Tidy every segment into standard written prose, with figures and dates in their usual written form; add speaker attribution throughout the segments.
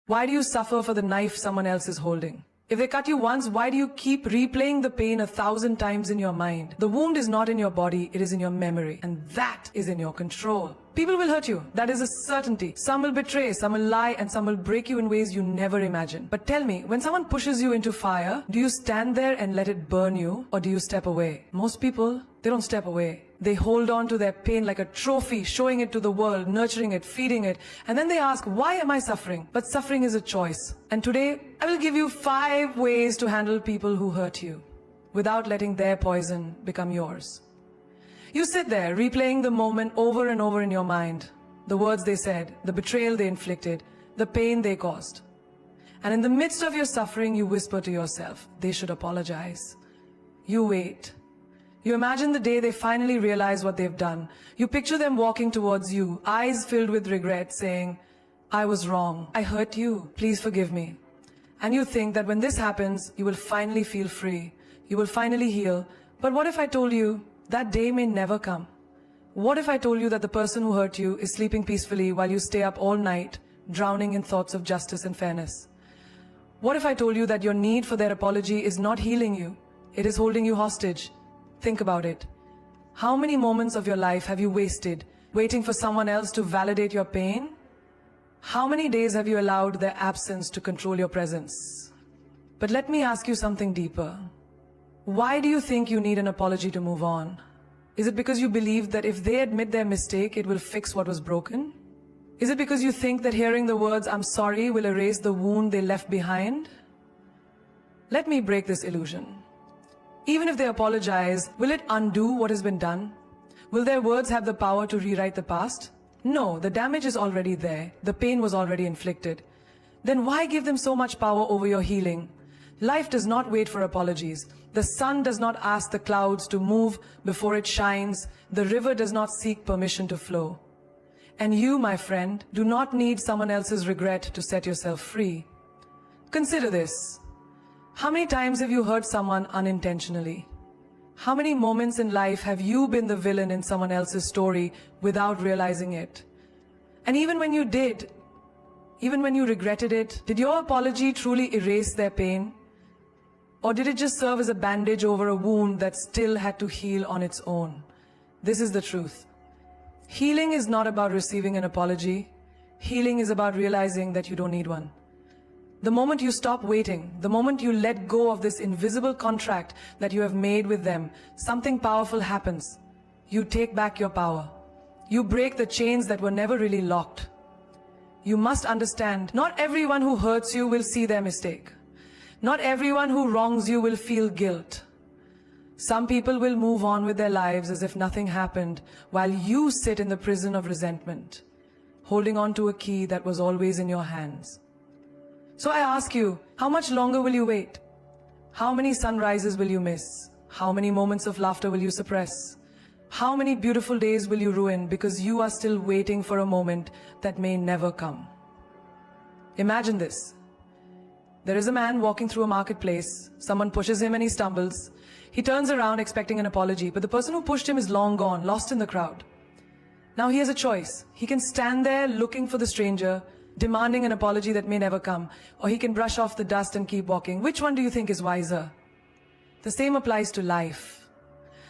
Speaker 1: Why do you suffer for the knife someone else is holding? If they cut you once, why do you keep replaying the pain 1,000 times in your mind? The wound is not in your body, it is in your memory, and that is in your control. People will hurt you, that is a certainty. Some will betray, some will lie, and some will break you in ways you never imagined. But tell me, when someone pushes you into fire, do you stand there and let it burn you, or do you step away? Most people, they don't step away. They hold on to their pain like a trophy, showing it to the world, nurturing it, feeding it. And then they ask, why am I suffering? But suffering is a choice. And today, I will give you 5 ways to handle people who hurt you without letting their poison become yours. You sit there, replaying the moment over and over in your mind. The words they said, the betrayal they inflicted, the pain they caused. And in the midst of your suffering, you whisper to yourself, they should apologize. You wait. You imagine the day they finally realize what they've done. You picture them walking towards you, eyes filled with regret, saying, I was wrong. I hurt you. Please forgive me. And you think that when this happens, you will finally feel free. You will finally heal. But what if I told you that day may never come? What if I told you that the person who hurt you is sleeping peacefully while you stay up all night, drowning in thoughts of justice and fairness? What if I told you that your need for their apology is not healing you? It is holding you hostage. Think about it. How many moments of your life have you wasted waiting for someone else to validate your pain? How many days have you allowed their absence to control your presence? But let me ask you something deeper. Why do you think you need an apology to move on? Is it because you believe that if they admit their mistake, it will fix what was broken? Is it because you think that hearing the words, I'm sorry, will erase the wound they left behind? Let me break this illusion. Even if they apologize, will it undo what has been done? Will their words have the power to rewrite the past? No, the damage is already there. The pain was already inflicted. Then why give them so much power over your healing? Life does not wait for apologies. The sun does not ask the clouds to move before it shines. The river does not seek permission to flow. And you, my friend, do not need someone else's regret to set yourself free. Consider this. How many times have you hurt someone unintentionally? How many moments in life have you been the villain in someone else's story without realizing it? And even when you did, even when you regretted it, did your apology truly erase their pain? Or did it just serve as a bandage over a wound that still had to heal on its own? This is the truth. Healing is not about receiving an apology. Healing is about realizing that you don't need one. The moment you stop waiting, the moment you let go of this invisible contract that you have made with them, something powerful happens. You take back your power. You break the chains that were never really locked. You must understand, not everyone who hurts you will see their mistake. Not everyone who wrongs you will feel guilt. Some people will move on with their lives as if nothing happened, while you sit in the prison of resentment, holding on to a key that was always in your hands. So I ask you, how much longer will you wait? How many sunrises will you miss? How many moments of laughter will you suppress? How many beautiful days will you ruin because you are still waiting for a moment that may never come? Imagine this. There is a man walking through a marketplace. Someone pushes him and he stumbles. He turns around expecting an apology, but the person who pushed him is long gone, lost in the crowd. Now he has a choice. He can stand there looking for the stranger, demanding an apology that may never come, or he can brush off the dust and keep walking. Which one do you think is wiser? The same applies to life.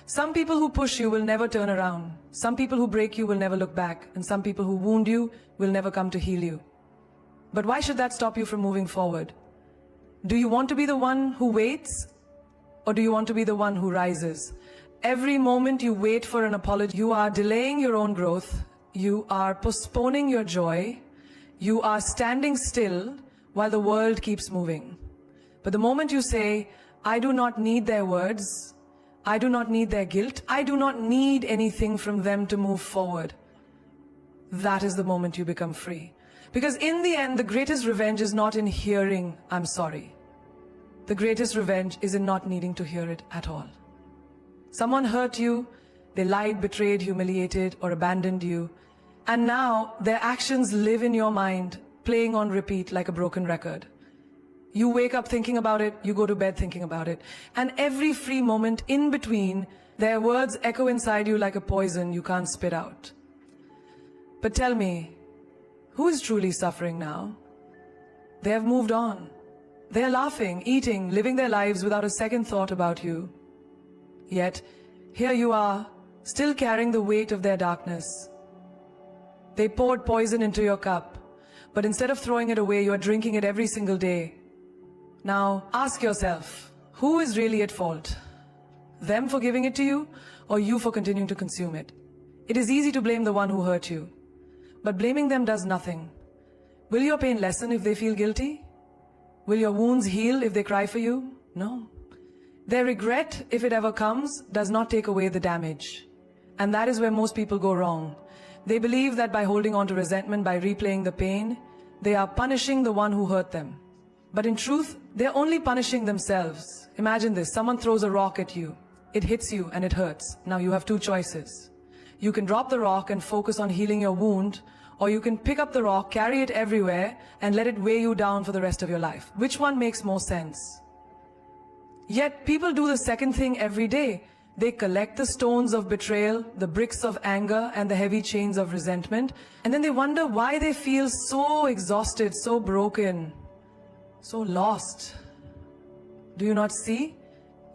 Speaker 1: Some people who push you will never turn around. Some people who break you will never look back. And some people who wound you will never come to heal you. But why should that stop you from moving forward? Do you want to be the one who waits? Or do you want to be the one who rises? Every moment you wait for an apology, you are delaying your own growth. You are postponing your joy. You are standing still while the world keeps moving. But the moment you say, I do not need their words, I do not need their guilt, I do not need anything from them to move forward, that is the moment you become free. Because in the end, the greatest revenge is not in hearing, I'm sorry. The greatest revenge is in not needing to hear it at all. Someone hurt you, they lied, betrayed, humiliated, or abandoned you. And now their actions live in your mind, playing on repeat like a broken record. You wake up thinking about it, you go to bed thinking about it. And every free moment in between, their words echo inside you like a poison you can't spit out. But tell me, who is truly suffering now? They have moved on. They are laughing, eating, living their lives without a second thought about you. Yet, here you are, still carrying the weight of their darkness. They poured poison into your cup, but instead of throwing it away, you are drinking it every single day. Now, ask yourself, who is really at fault? Them for giving it to you, or you for continuing to consume it? It is easy to blame the one who hurt you, but blaming them does nothing. Will your pain lessen if they feel guilty? Will your wounds heal if they cry for you? No. Their regret, if it ever comes, does not take away the damage. And that is where most people go wrong. They believe that by holding on to resentment, by replaying the pain, they are punishing the one who hurt them. But in truth, they're only punishing themselves. Imagine this, someone throws a rock at you. It hits you and it hurts. Now you have two choices. You can drop the rock and focus on healing your wound, or you can pick up the rock, carry it everywhere, and let it weigh you down for the rest of your life. Which one makes more sense? Yet people do the second thing every day. They collect the stones of betrayal, the bricks of anger, and the heavy chains of resentment, and then they wonder why they feel so exhausted, so broken, so lost. Do you not see?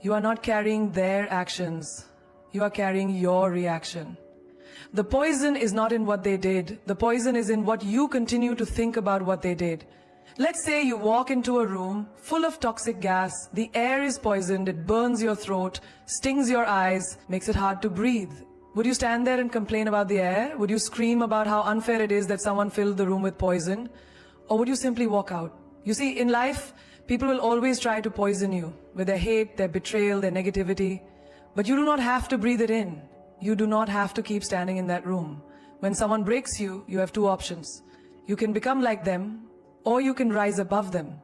Speaker 1: You are not carrying their actions. You are carrying your reaction. The poison is not in what they did. The poison is in what you continue to think about what they did. Let's say you walk into a room full of toxic gas. The air is poisoned. It burns your throat, stings your eyes, makes it hard to breathe. Would you stand there and complain about the air? Would you scream about how unfair it is that someone filled the room with poison? Or would you simply walk out? You see, in life, people will always try to poison you with their hate, their betrayal, their negativity. But you do not have to breathe it in. You do not have to keep standing in that room. When someone breaks you, you have two options. You can become like them, or you can rise above them.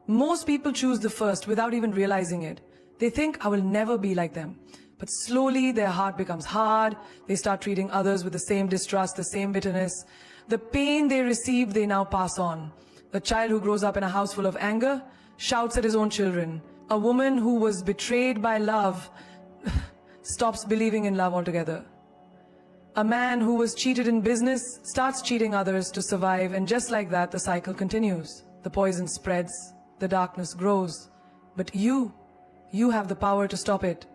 Speaker 1: Most people choose the first without even realizing it. They think, I will never be like them. But slowly their heart becomes hard. They start treating others with the same distrust, the same bitterness. The pain they receive, they now pass on. A child who grows up in a house full of anger shouts at his own children. A woman who was betrayed by love stops believing in love altogether. A man who was cheated in business starts cheating others to survive, and just like that, the cycle continues. The poison spreads, the darkness grows. But you have the power to stop it.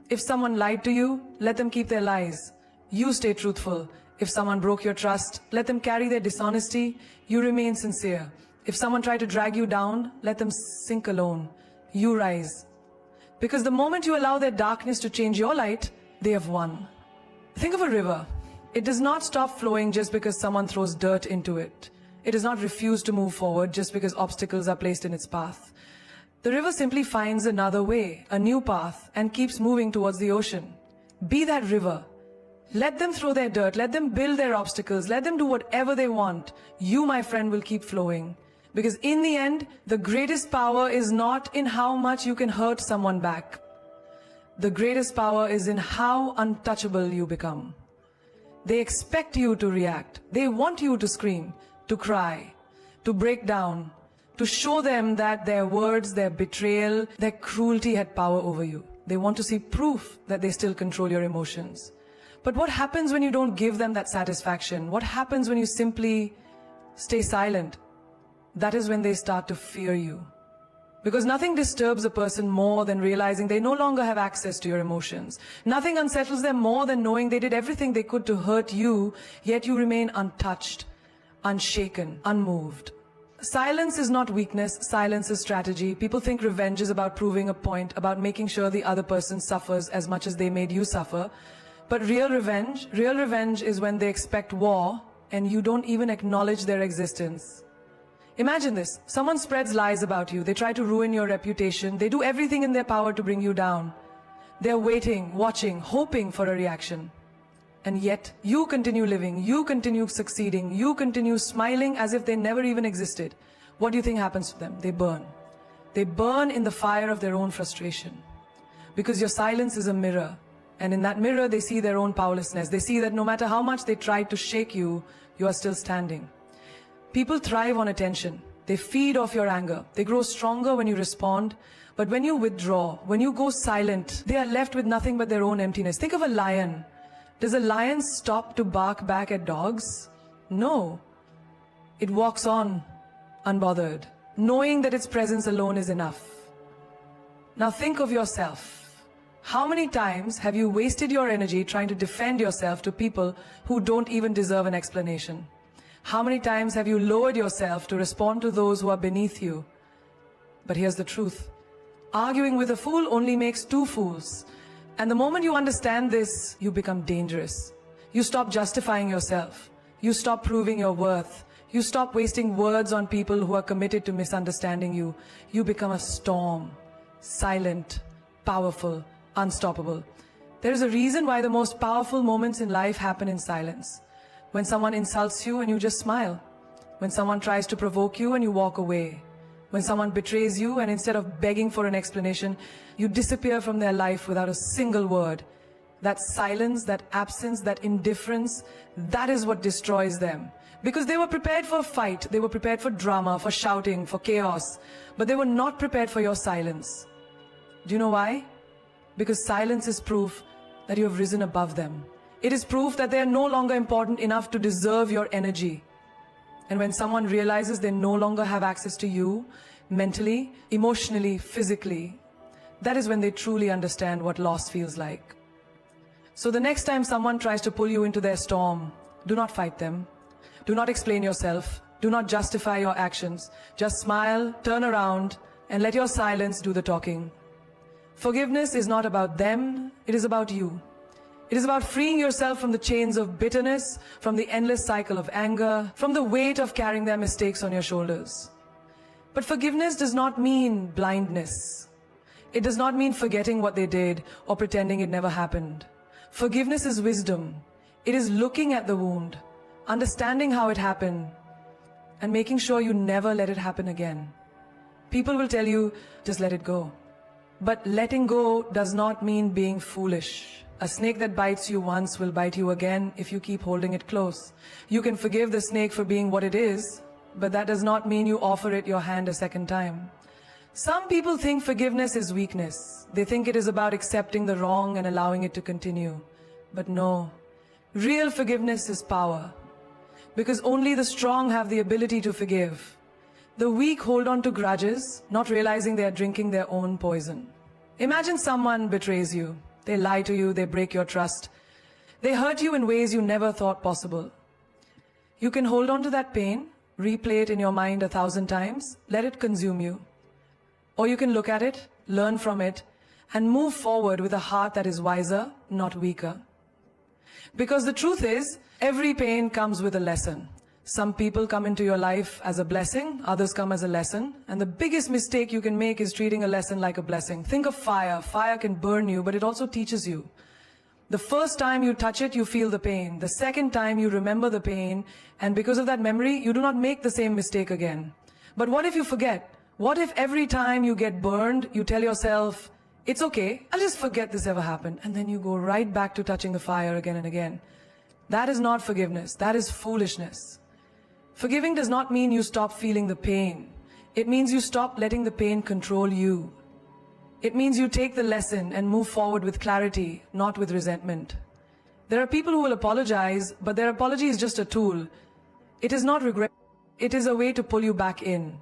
Speaker 1: If someone lied to you, let them keep their lies. You stay truthful. If someone broke your trust, let them carry their dishonesty. You remain sincere. If someone tried to drag you down, let them sink alone. You rise. Because the moment you allow their darkness to change your light, they have won. Think of a river. It does not stop flowing just because someone throws dirt into it. It does not refuse to move forward just because obstacles are placed in its path. The river simply finds another way, a new path, and keeps moving towards the ocean. Be that river. Let them throw their dirt, let them build their obstacles, let them do whatever they want. You, my friend, will keep flowing. Because in the end, the greatest power is not in how much you can hurt someone back. The greatest power is in how untouchable you become. They expect you to react. They want you to scream, to cry, to break down, to show them that their words, their betrayal, their cruelty had power over you. They want to see proof that they still control your emotions. But what happens when you don't give them that satisfaction? What happens when you simply stay silent? That is when they start to fear you. Because nothing disturbs a person more than realizing they no longer have access to your emotions. Nothing unsettles them more than knowing they did everything they could to hurt you, yet you remain untouched, unshaken, unmoved. Silence is not weakness, silence is strategy. People think revenge is about proving a point, about making sure the other person suffers as much as they made you suffer. But real revenge is when they expect war and you don't even acknowledge their existence. Imagine this, someone spreads lies about you, they try to ruin your reputation, they do everything in their power to bring you down. They're waiting, watching, hoping for a reaction. And yet, you continue living, you continue succeeding, you continue smiling as if they never even existed. What do you think happens to them? They burn. They burn in the fire of their own frustration. Because your silence is a mirror. And in that mirror, they see their own powerlessness. They see that no matter how much they tried to shake you, you are still standing. People thrive on attention. They feed off your anger. They grow stronger when you respond. But when you withdraw, when you go silent, they are left with nothing but their own emptiness. Think of a lion. Does a lion stop to bark back at dogs? No. It walks on, unbothered. knowing that its presence alone is enough. Now think of yourself. How many times have you wasted your energy trying to defend yourself to people who don't even deserve an explanation? How many times have you lowered yourself to respond to those who are beneath you? But here's the truth. Arguing with a fool only makes two fools. And the moment you understand this, you become dangerous. You stop justifying yourself. You stop proving your worth. You stop wasting words on people who are committed to misunderstanding you. You become a storm. Silent, powerful, unstoppable. There is a reason why the most powerful moments in life happen in silence. When someone insults you and you just smile. When someone tries to provoke you and you walk away. When someone betrays you and instead of begging for an explanation, you disappear from their life without a single word. That silence, that absence, that indifference, that is what destroys them. Because they were prepared for a fight, they were prepared for drama, for shouting, for chaos, but they were not prepared for your silence. Do you know why? Because silence is proof that you have risen above them. It is proof that they are no longer important enough to deserve your energy. And when someone realizes they no longer have access to you, mentally, emotionally, physically, that is when they truly understand what loss feels like. So the next time someone tries to pull you into their storm, do not fight them. Do not explain yourself. Do not justify your actions. Just smile, turn around, and let your silence do the talking. Forgiveness is not about them, it is about you. It is about freeing yourself from the chains of bitterness, from the endless cycle of anger, from the weight of carrying their mistakes on your shoulders. But forgiveness does not mean blindness. It does not mean forgetting what they did or pretending it never happened. Forgiveness is wisdom. It is looking at the wound, understanding how it happened, and making sure you never let it happen again. People will tell you, just let it go. But letting go does not mean being foolish. A snake that bites you once will bite you again if you keep holding it close. You can forgive the snake for being what it is, but that does not mean you offer it your hand a second time. Some people think forgiveness is weakness. They think it is about accepting the wrong and allowing it to continue. But no, real forgiveness is power. Because only the strong have the ability to forgive. The weak hold on to grudges, not realizing they are drinking their own poison. Imagine someone betrays you. They lie to you, they break your trust. They hurt you in ways you never thought possible. You can hold on to that pain, replay it in your mind 1,000 times, let it consume you. Or you can look at it, learn from it, and move forward with a heart that is wiser, not weaker. Because the truth is, every pain comes with a lesson. Some people come into your life as a blessing, others come as a lesson. And the biggest mistake you can make is treating a lesson like a blessing. Think of fire. Fire can burn you, but it also teaches you. The first time you touch it, you feel the pain. The second time you remember the pain, and because of that memory, you do not make the same mistake again. But what if you forget? What if every time you get burned, you tell yourself, it's okay, I'll just forget this ever happened. And then you go right back to touching the fire again and again. That is not forgiveness. That is foolishness. Forgiving does not mean you stop feeling the pain. It means you stop letting the pain control you. It means you take the lesson and move forward with clarity, not with resentment. There are people who will apologize, but their apology is just a tool. It is not regret. It is a way to pull you back in.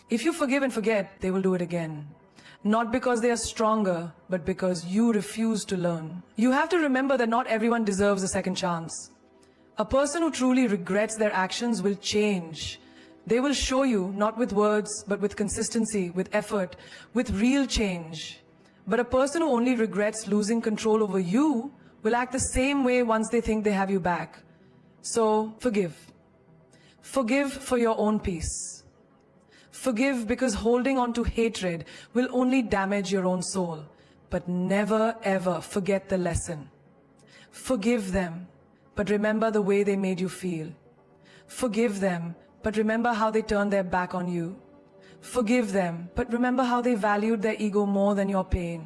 Speaker 1: If you forgive and forget, they will do it again. Not because they are stronger, but because you refuse to learn. You have to remember that not everyone deserves a second chance. A person who truly regrets their actions will change. They will show you, not with words, but with consistency, with effort, with real change. But a person who only regrets losing control over you will act the same way once they think they have you back. So, forgive. Forgive for your own peace. Forgive because holding on to hatred will only damage your own soul. But never ever forget the lesson. Forgive them, but remember the way they made you feel. Forgive them, but remember how they turned their back on you. Forgive them, but remember how they valued their ego more than your pain.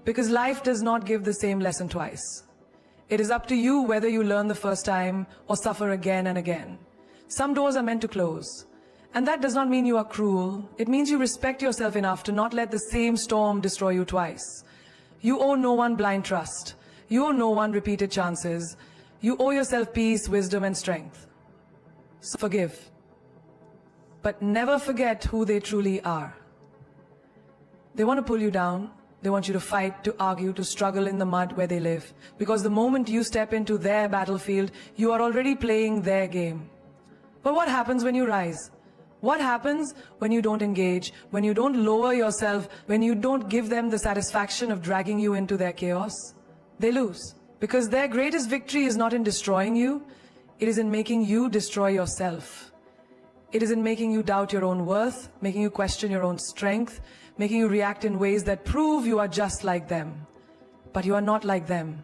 Speaker 1: Because life does not give the same lesson twice. It is up to you whether you learn the first time or suffer again and again. Some doors are meant to close. And that does not mean you are cruel. It means you respect yourself enough to not let the same storm destroy you twice. You owe no one blind trust. You owe no one repeated chances. You owe yourself peace, wisdom, and strength. So forgive. but never forget who they truly are. They want to pull you down. They want you to fight, to argue, to struggle in the mud where they live. Because the moment you step into their battlefield, you are already playing their game. But what happens when you rise? What happens when you don't engage, when you don't lower yourself, when you don't give them the satisfaction of dragging you into their chaos? They lose. Because their greatest victory is not in destroying you, it is in making you destroy yourself. It is in making you doubt your own worth, making you question your own strength, making you react in ways that prove you are just like them. But you are not like them.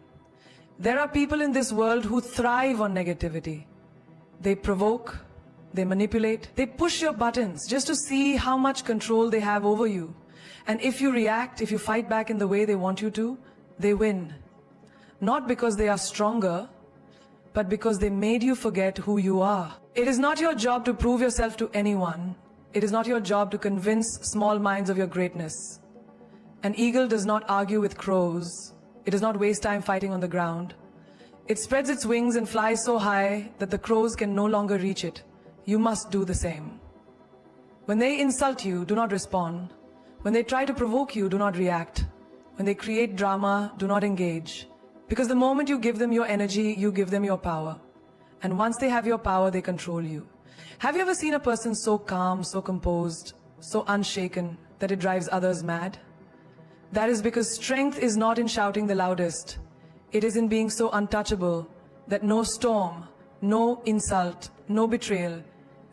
Speaker 1: There are people in this world who thrive on negativity. They provoke, they manipulate, they push your buttons just to see how much control they have over you. And if you react, if you fight back in the way they want you to, they win. Not because they are stronger, but because they made you forget who you are. It is not your job to prove yourself to anyone. It is not your job to convince small minds of your greatness. An eagle does not argue with crows. It does not waste time fighting on the ground. It spreads its wings and flies so high that the crows can no longer reach it. You must do the same. When they insult you, do not respond. When they try to provoke you, do not react. When they create drama, do not engage. Because the moment you give them your energy, you give them your power. And once they have your power, they control you. Have you ever seen a person so calm, so composed, so unshaken that it drives others mad? That is because strength is not in shouting the loudest. It is in being so untouchable that no storm, no insult, no betrayal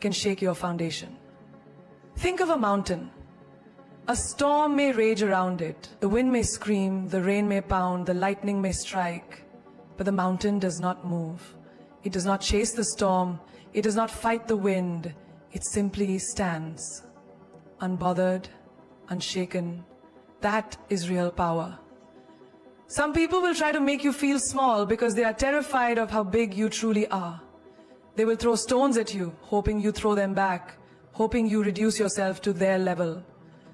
Speaker 1: can shake your foundation. Think of a mountain. A storm may rage around it. The wind may scream, the rain may pound, the lightning may strike. But the mountain does not move. It does not chase the storm. It does not fight the wind. It simply stands, unbothered, unshaken. That is real power. Some people will try to make you feel small because they are terrified of how big you truly are. They will throw stones at you, hoping you throw them back, hoping you reduce yourself to their level.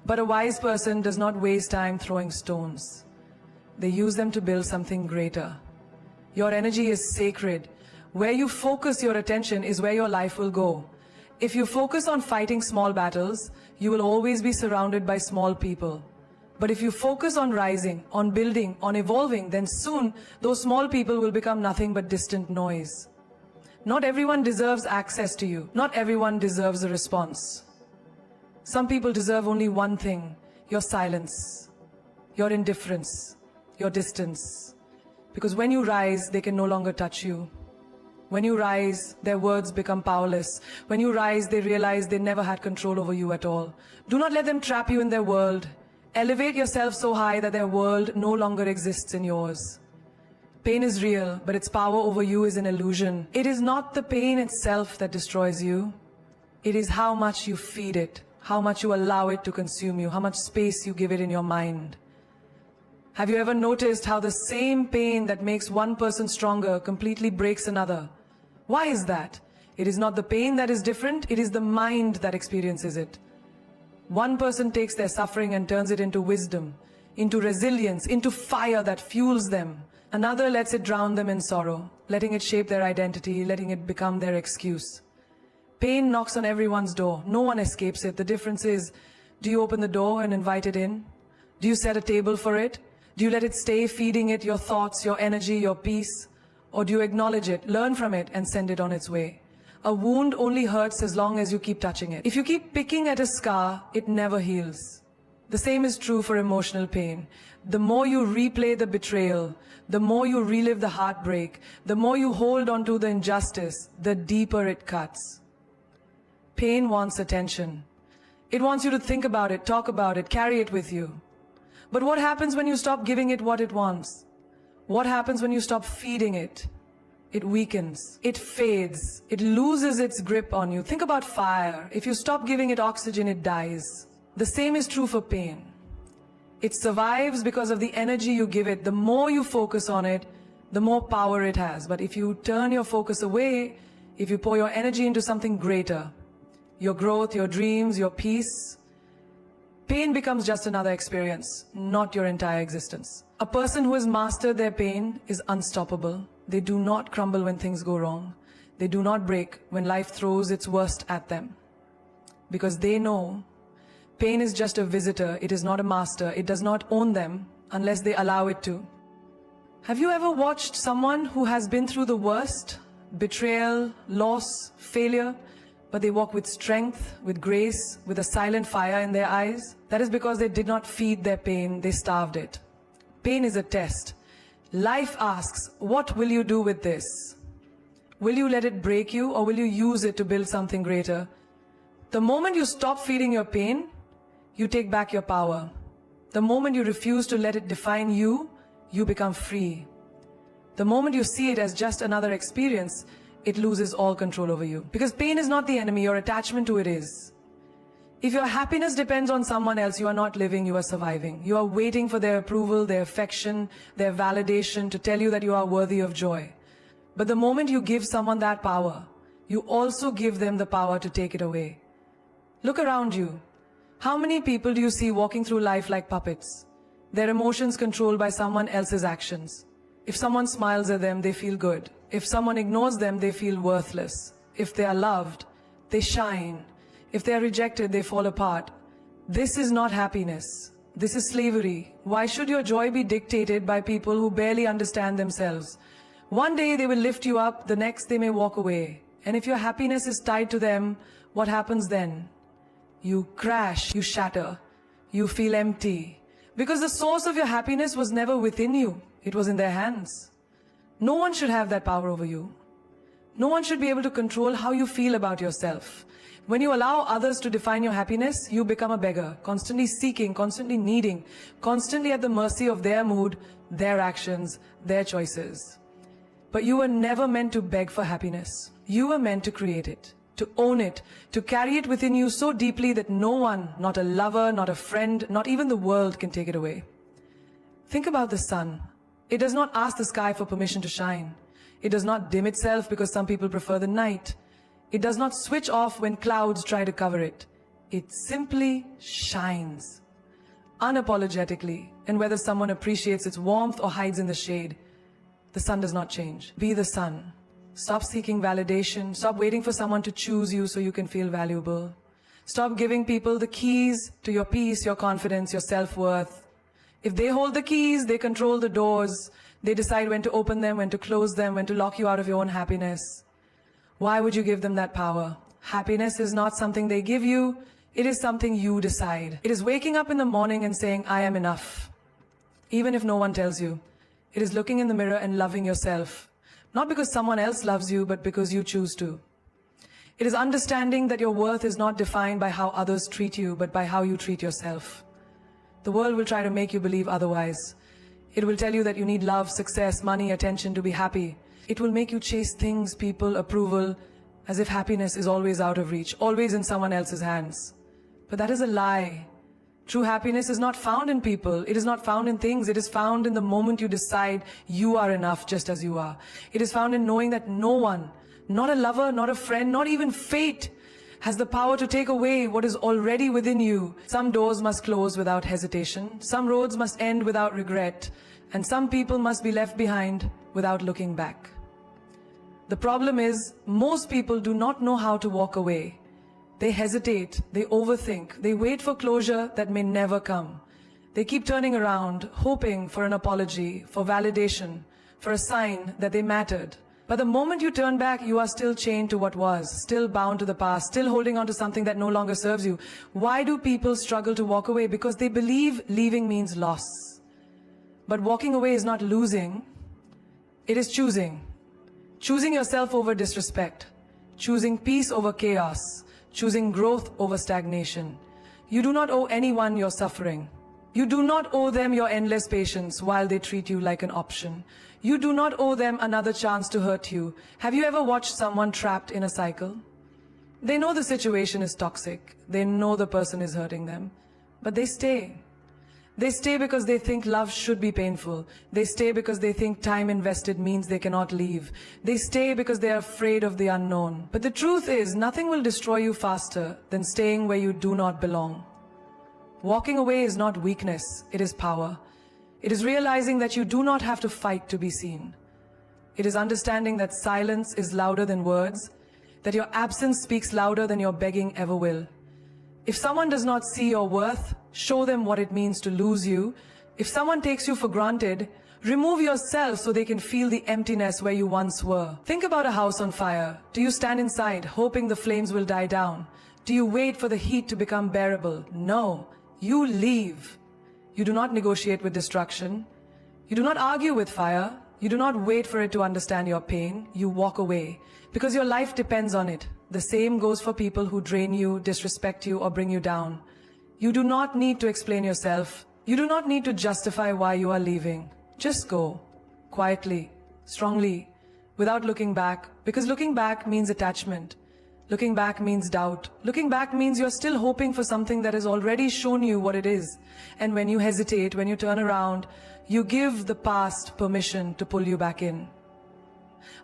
Speaker 1: But a wise person does not waste time throwing stones. They use them to build something greater. Your energy is sacred. Where you focus your attention is where your life will go. If you focus on fighting small battles, you will always be surrounded by small people. But if you focus on rising, on building, on evolving, then soon those small people will become nothing but distant noise. Not everyone deserves access to you. Not everyone deserves a response. Some people deserve only one thing: your silence, your indifference, your distance. Because when you rise, they can no longer touch you. When you rise, their words become powerless. When you rise, they realize they never had control over you at all. Do not let them trap you in their world. Elevate yourself so high that their world no longer exists in yours. Pain is real, but its power over you is an illusion. It is not the pain itself that destroys you. It is how much you feed it, how much you allow it to consume you, how much space you give it in your mind. Have you ever noticed how the same pain that makes one person stronger completely breaks another? Why is that? It is not the pain that is different, it is the mind that experiences it. One person takes their suffering and turns it into wisdom, into resilience, into fire that fuels them. Another lets it drown them in sorrow, letting it shape their identity, letting it become their excuse. Pain knocks on everyone's door. No one escapes it. The difference is, do you open the door and invite it in? Do you set a table for it? Do you let it stay feeding it your thoughts, your energy, your peace? Or do you acknowledge it, learn from it, and send it on its way? A wound only hurts as long as you keep touching it. If you keep picking at a scar, it never heals. The same is true for emotional pain. The more you replay the betrayal, the more you relive the heartbreak, the more you hold on to the injustice, the deeper it cuts. Pain wants attention. It wants you to think about it, talk about it, carry it with you. But what happens when you stop giving it what it wants? What happens when you stop feeding it? It weakens, it fades, it loses its grip on you. Think about fire. If you stop giving it oxygen, it dies. The same is true for pain. It survives because of the energy you give it. The more you focus on it, the more power it has. But if you turn your focus away, if you pour your energy into something greater, your growth, your dreams, your peace, pain becomes just another experience, not your entire existence. A person who has mastered their pain is unstoppable. They do not crumble when things go wrong. They do not break when life throws its worst at them. because they know pain is just a visitor, it is not a master, it does not own them unless they allow it to. Have you ever watched someone who has been through the worst, betrayal, loss, failure, but they walk with strength, with grace, with a silent fire in their eyes? That is because they did not feed their pain, they starved it. Pain is a test. Life asks, what will you do with this? Will you let it break you, or will you use it to build something greater? The moment you stop feeding your pain, you take back your power. The moment you refuse to let it define you, you become free. The moment you see it as just another experience, it loses all control over you. Because pain is not the enemy, your attachment to it is. If your happiness depends on someone else, you are not living, you are surviving. You are waiting for their approval, their affection, their validation to tell you that you are worthy of joy. But the moment you give someone that power, you also give them the power to take it away. Look around you. How many people do you see walking through life like puppets? Their emotions controlled by someone else's actions. If someone smiles at them, they feel good. If someone ignores them, they feel worthless. If they are loved, they shine. If they are rejected, they fall apart. This is not happiness. This is slavery. Why should your joy be dictated by people who barely understand themselves? One day they will lift you up, the next they may walk away. And if your happiness is tied to them, what happens then? You crash, you shatter, you feel empty. Because the source of your happiness was never within you, it was in their hands. No one should have that power over you. No one should be able to control how you feel about yourself. When you allow others to define your happiness, you become a beggar, constantly seeking, constantly needing, constantly at the mercy of their mood, their actions, their choices. But you were never meant to beg for happiness. You were meant to create it, to own it, to carry it within you so deeply that no one, not a lover, not a friend, not even the world can take it away. Think about the sun. It does not ask the sky for permission to shine. It does not dim itself because some people prefer the night. It does not switch off when clouds try to cover it. It simply shines, unapologetically, and whether someone appreciates its warmth or hides in the shade, the sun does not change. Be the sun. Stop seeking validation. Stop waiting for someone to choose you so you can feel valuable. Stop giving people the keys to your peace, your confidence, your self-worth. If they hold the keys, they control the doors. They decide when to open them, when to close them, when to lock you out of your own happiness. Why would you give them that power? Happiness is not something they give you. It is something you decide. It is waking up in the morning and saying, I am enough. Even if no one tells you. It is looking in the mirror and loving yourself. Not because someone else loves you, but because you choose to. It is understanding that your worth is not defined by how others treat you, but by how you treat yourself. The world will try to make you believe otherwise. It will tell you that you need love, success, money, attention to be happy. It will make you chase things, people, approval, as if happiness is always out of reach, always in someone else's hands. But that is a lie. True happiness is not found in people. It is not found in things. It is found in the moment you decide you are enough just as you are. It is found in knowing that no one, not a lover, not a friend, not even fate, has the power to take away what is already within you. Some doors must close without hesitation. Some roads must end without regret. And some people must be left behind without looking back. The problem is, most people do not know how to walk away. They hesitate, they overthink, they wait for closure that may never come. They keep turning around, hoping for an apology, for validation, for a sign that they mattered. But the moment you turn back, you are still chained to what was, still bound to the past, still holding on to something that no longer serves you. Why do people struggle to walk away? Because they believe leaving means loss. But walking away is not losing, it is choosing. Choosing yourself over disrespect, choosing peace over chaos, choosing growth over stagnation. You do not owe anyone your suffering. You do not owe them your endless patience while they treat you like an option. You do not owe them another chance to hurt you. Have you ever watched someone trapped in a cycle? They know the situation is toxic. They know the person is hurting them, but they stay. They stay because they think love should be painful. They stay because they think time invested means they cannot leave. They stay because they are afraid of the unknown. But the truth is, nothing will destroy you faster than staying where you do not belong. Walking away is not weakness, it is power. It is realizing that you do not have to fight to be seen. It is understanding that silence is louder than words, that your absence speaks louder than your begging ever will. If someone does not see your worth, show them what it means to lose you. If someone takes you for granted, remove yourself so they can feel the emptiness where you once were. Think about a house on fire. Do you stand inside, hoping the flames will die down? Do you wait for the heat to become bearable? No, you leave. You do not negotiate with destruction. You do not argue with fire. You do not wait for it to understand your pain. You walk away because your life depends on it. The same goes for people who drain you, disrespect you, or bring you down. You do not need to explain yourself. You do not need to justify why you are leaving. Just go, quietly, strongly, without looking back, because looking back means attachment. Looking back means doubt. Looking back means you're still hoping for something that has already shown you what it is. And when you hesitate, when you turn around, you give the past permission to pull you back in.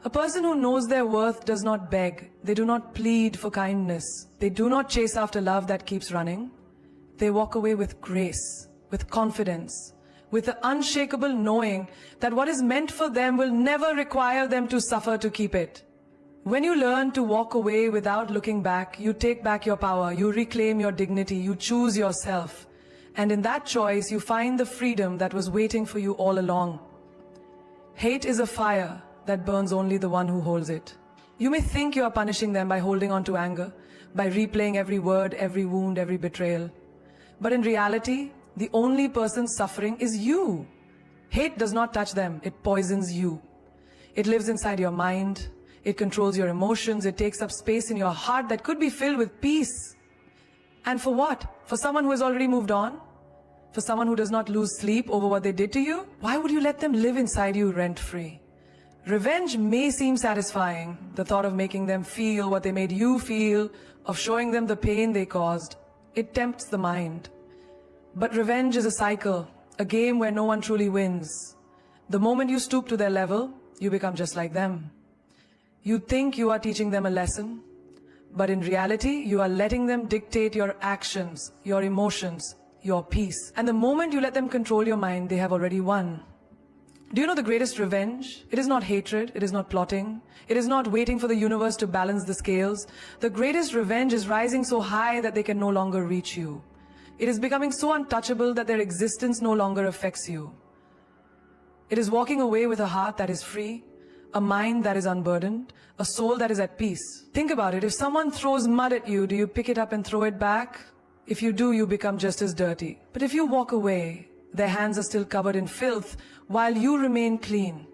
Speaker 1: A person who knows their worth does not beg. They do not plead for kindness. They do not chase after love that keeps running. They walk away with grace, with confidence, with the unshakable knowing that what is meant for them will never require them to suffer to keep it. When you learn to walk away without looking back, you take back your power, you reclaim your dignity, you choose yourself. And in that choice, you find the freedom that was waiting for you all along. Hate is a fire that burns only the one who holds it. You may think you are punishing them by holding on to anger, by replaying every word, every wound, every betrayal. But in reality, the only person suffering is you. Hate does not touch them, it poisons you. It lives inside your mind, it controls your emotions, it takes up space in your heart that could be filled with peace. And for what? For someone who has already moved on? For someone who does not lose sleep over what they did to you? Why would you let them live inside you rent-free? Revenge may seem satisfying, the thought of making them feel what they made you feel, of showing them the pain they caused. It tempts the mind. But revenge is a cycle, a game where no one truly wins. The moment you stoop to their level, you become just like them. You think you are teaching them a lesson, but in reality, you are letting them dictate your actions, your emotions, your peace. And the moment you let them control your mind, they have already won. Do you know the greatest revenge? It is not hatred, it is not plotting, it is not waiting for the universe to balance the scales. The greatest revenge is rising so high that they can no longer reach you. It is becoming so untouchable that their existence no longer affects you. It is walking away with a heart that is free, a mind that is unburdened, a soul that is at peace. Think about it. If someone throws mud at you, do you pick it up and throw it back? If you do, you become just as dirty. But if you walk away, their hands are still covered in filth while you remain clean.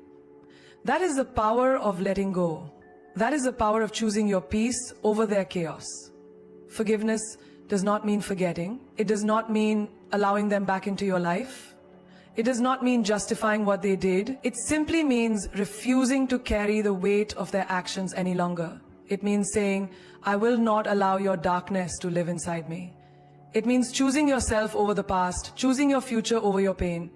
Speaker 1: That is the power of letting go. That is the power of choosing your peace over their chaos. Forgiveness does not mean forgetting. It does not mean allowing them back into your life. It does not mean justifying what they did. It simply means refusing to carry the weight of their actions any longer. It means saying, I will not allow your darkness to live inside me. It means choosing yourself over the past, choosing your future over your pain.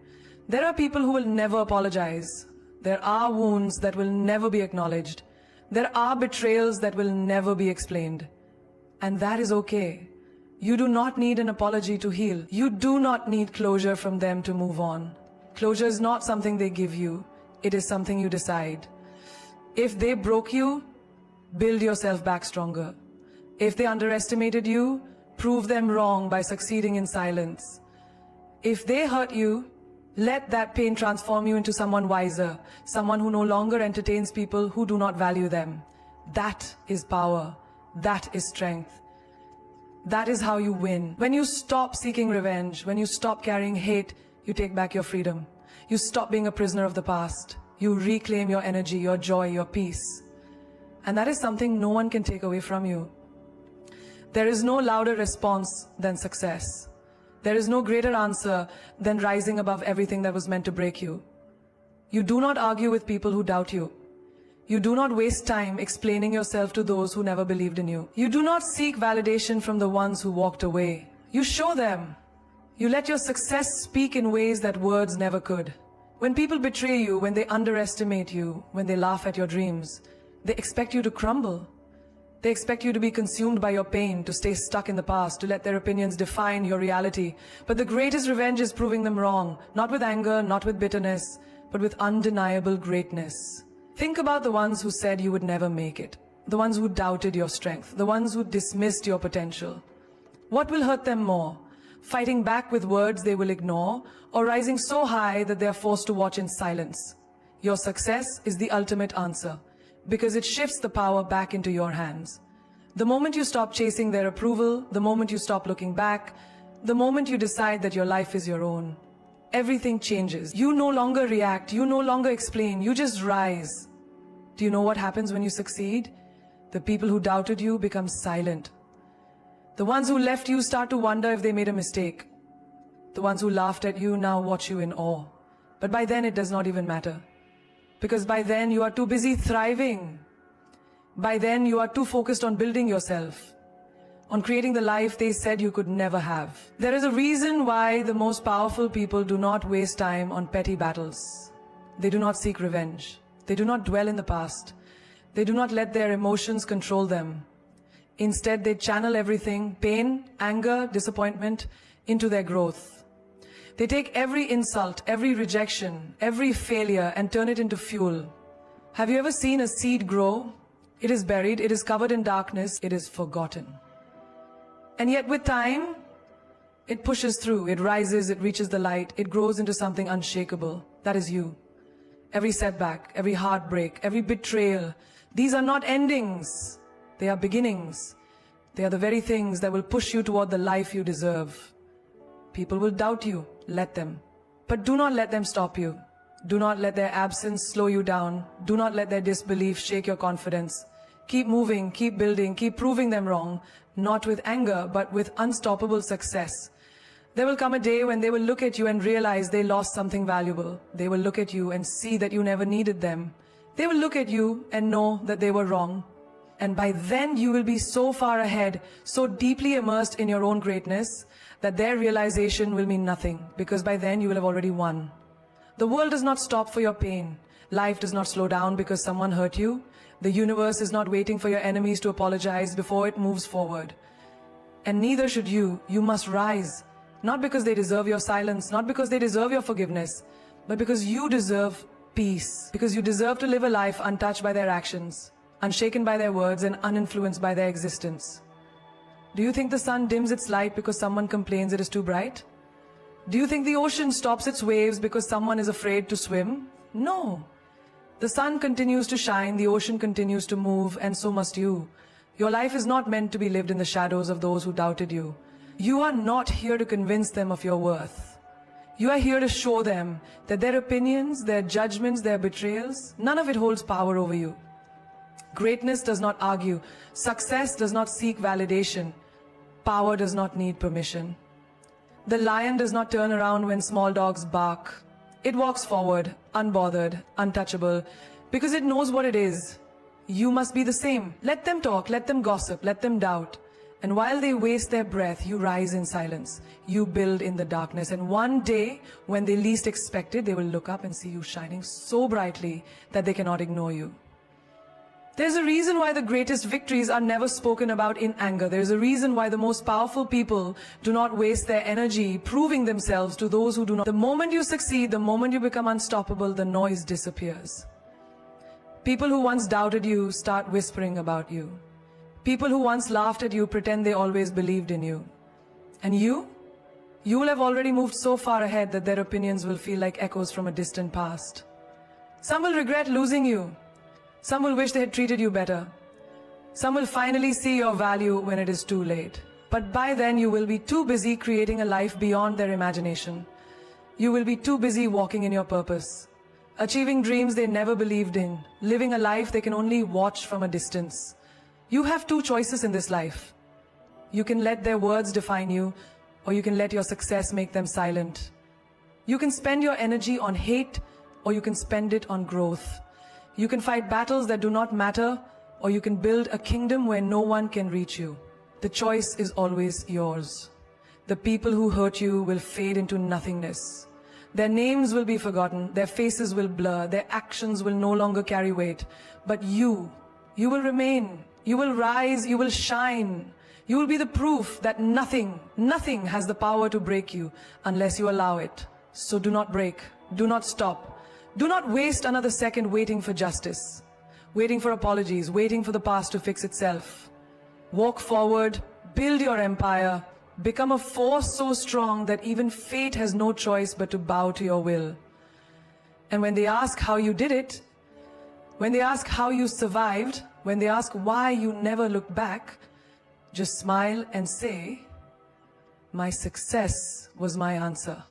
Speaker 1: There are people who will never apologize. There are wounds that will never be acknowledged. There are betrayals that will never be explained. And that is okay. You do not need an apology to heal. You do not need closure from them to move on. Closure is not something they give you. It is something you decide. If they broke you, build yourself back stronger. If they underestimated you, prove them wrong by succeeding in silence. If they hurt you, let that pain transform you into someone wiser, someone who no longer entertains people who do not value them. That is power. That is strength. That is how you win. When you stop seeking revenge, when you stop carrying hate, you take back your freedom. You stop being a prisoner of the past. You reclaim your energy, your joy, your peace. And that is something no one can take away from you. There is no louder response than success. There is no greater answer than rising above everything that was meant to break you. You do not argue with people who doubt you. You do not waste time explaining yourself to those who never believed in you. You do not seek validation from the ones who walked away. You show them. You let your success speak in ways that words never could. When people betray you, when they underestimate you, when they laugh at your dreams, they expect you to crumble. They expect you to be consumed by your pain, to stay stuck in the past, to let their opinions define your reality. But the greatest revenge is proving them wrong, not with anger, not with bitterness, but with undeniable greatness. Think about the ones who said you would never make it, the ones who doubted your strength, the ones who dismissed your potential. What will hurt them more? Fighting back with words they will ignore, or rising so high that they are forced to watch in silence? Your success is the ultimate answer, because it shifts the power back into your hands. The moment you stop chasing their approval, the moment you stop looking back, the moment you decide that your life is your own, everything changes. You no longer react, you no longer explain, you just rise. Do you know what happens when you succeed? The people who doubted you become silent. The ones who left you start to wonder if they made a mistake. The ones who laughed at you now watch you in awe. But by then it does not even matter. Because by then you are too busy thriving. By then you are too focused on building yourself, on creating the life they said you could never have. There is a reason why the most powerful people do not waste time on petty battles. They do not seek revenge. They do not dwell in the past. They do not let their emotions control them. Instead, they channel everything, pain, anger, disappointment, into their growth. They take every insult, every rejection, every failure and turn it into fuel. Have you ever seen a seed grow? It is buried, it is covered in darkness, it is forgotten. And yet with time, it pushes through, it rises, it reaches the light, it grows into something unshakable. That is you. Every setback, every heartbreak, every betrayal, these are not endings. They are beginnings. They are the very things that will push you toward the life you deserve. People will doubt you. Let them. But do not let them stop you. Do not let their absence slow you down. Do not let their disbelief shake your confidence. Keep moving, keep building, keep proving them wrong, not with anger, but with unstoppable success. There will come a day when they will look at you and realize they lost something valuable. They will look at you and see that you never needed them. They will look at you and know that they were wrong. And by then you will be so far ahead, so deeply immersed in your own greatness, that their realization will mean nothing, because by then you will have already won. The world does not stop for your pain. Life does not slow down because someone hurt you. The universe is not waiting for your enemies to apologize before it moves forward. And neither should you. You must rise. Not because they deserve your silence, not because they deserve your forgiveness, but because you deserve peace. Because you deserve to live a life untouched by their actions, unshaken by their words, and uninfluenced by their existence. Do you think the sun dims its light because someone complains it is too bright? Do you think the ocean stops its waves because someone is afraid to swim? No. The sun continues to shine, the ocean continues to move, and so must you. Your life is not meant to be lived in the shadows of those who doubted you. You are not here to convince them of your worth. You are here to show them that their opinions, their judgments, their betrayals, none of it holds power over you. Greatness does not argue. Success does not seek validation. Power does not need permission. The lion does not turn around when small dogs bark. It walks forward, unbothered, untouchable, because it knows what it is. You must be the same. Let them talk, let them gossip, let them doubt. And while they waste their breath, you rise in silence. You build in the darkness. And one day, when they least expect it, they will look up and see you shining so brightly that they cannot ignore you. There's a reason why the greatest victories are never spoken about in anger. There's a reason why the most powerful people do not waste their energy proving themselves to those who do not. The moment you succeed, the moment you become unstoppable, the noise disappears. People who once doubted you start whispering about you. People who once laughed at you pretend they always believed in you. And you will have already moved so far ahead that their opinions will feel like echoes from a distant past. Some will regret losing you. Some will wish they had treated you better. Some will finally see your value when it is too late. But by then you will be too busy creating a life beyond their imagination. You will be too busy walking in your purpose, achieving dreams they never believed in, living a life they can only watch from a distance. You have two choices in this life. You can let their words define you, or you can let your success make them silent. You can spend your energy on hate, or you can spend it on growth. You can fight battles that do not matter, or you can build a kingdom where no one can reach you. The choice is always yours. The people who hurt you will fade into nothingness. Their names will be forgotten, their faces will blur, their actions will no longer carry weight. But you will remain, you will rise, you will shine. You will be the proof that nothing has the power to break you unless you allow it. So do not break, do not stop. Do not waste another second waiting for justice, waiting for apologies, waiting for the past to fix itself. Walk forward, build your empire, Become a force so strong that even fate has no choice but to bow to your will. And when they ask how you did it, when they ask how you survived, when they ask why you never look back, just smile and say, my success was my answer.